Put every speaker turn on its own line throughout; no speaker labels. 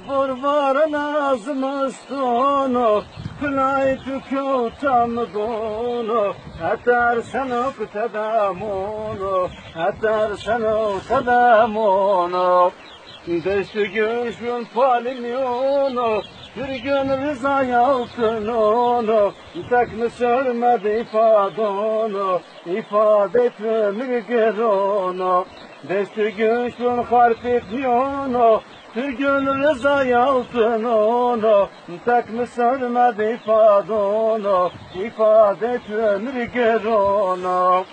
Vurvar nazım stonu, play tükü tamdonu, hatar sana kutadamonu, hatar sana kutadamonu. Desti görüşün palimyonu, bir gün rızaya altınonu, tek mi sörmedi ifadonu, ifade etmemi geronu. Desti görüşün harf etmiyonu, bir gün rızaya altınonu, tek mi sörmedi ifadonu, ifade etmemi geronu.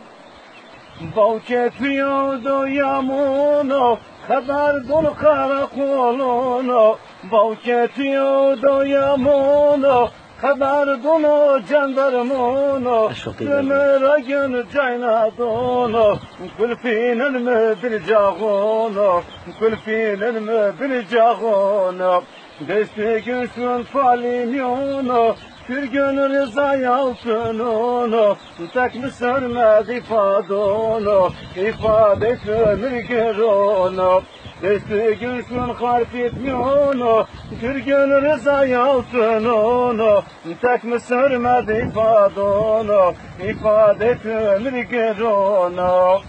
Bavketiyordu yamunu, kadar dolu karakolunu, Bavketiyordu yamunu, kadar dolu jandarmunu, ömür gün caynadunu, kulfinin mi bilcağunu, kulfinin mi bilcağunu, desti güçlün falimyonu, bir gün rızaya altınonu, tek mi sörmedi ifadonu, ifade etmemi geronu. Desti güçlün harf etmiyonu, bir gün rızaya altınonu, tek mi sörmedi ifadonu, ifade etmemi geronu.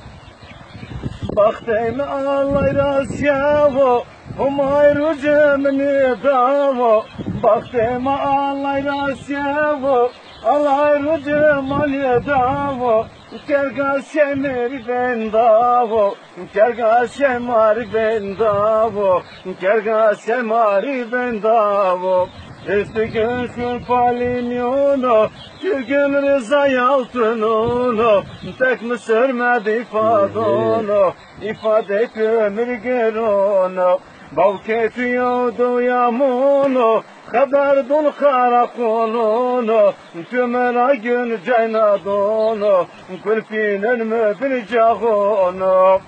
Baktayım Allah'ı razyavu, umayru cemini davu, baktayım Allah'ı razyavu, Allah'ı cemini davu, kergas şemir ben davu, kergas şemar ben davu, kergas şemar ben davu. Desti güçlün falimyonu, bir gün rızaya altınonu, tek mi sörmedi ifadonu, ifade et ömür geronu. Bavketiyordu yamunu, kadar dolu karakolunu, tümüne gün caynadonu, kulfinin mi bilcağunu.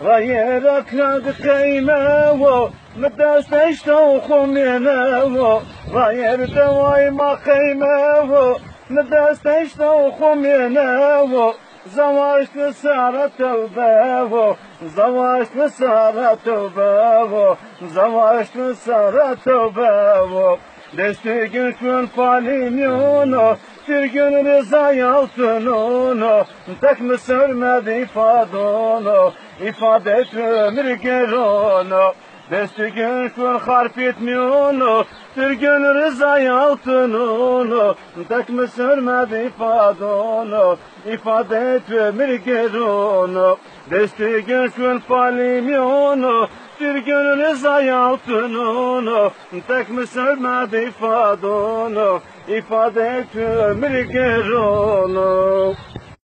غير أكلاد قيمه مدستشتو خمينه غير دواي ما قيمه مدستشتو خمينه زواجت سارة توبه زواجت سارة توبه زواجت سارة توبه Desti güçlün falimyonu, bir gün rızaya altınonu, tek mi sörmedi ifadonu, ifade et ömür geronu. Desti güçlün harf etmiyonu, bir gün rızaya altınonu, tek mi sörmedi ifadonu, ifade et ömür geronu. Desti güçlün falimyonu, bir gün rızaya altınonu, tek mi sörmedi ifadonu, ifade et ömür geronu.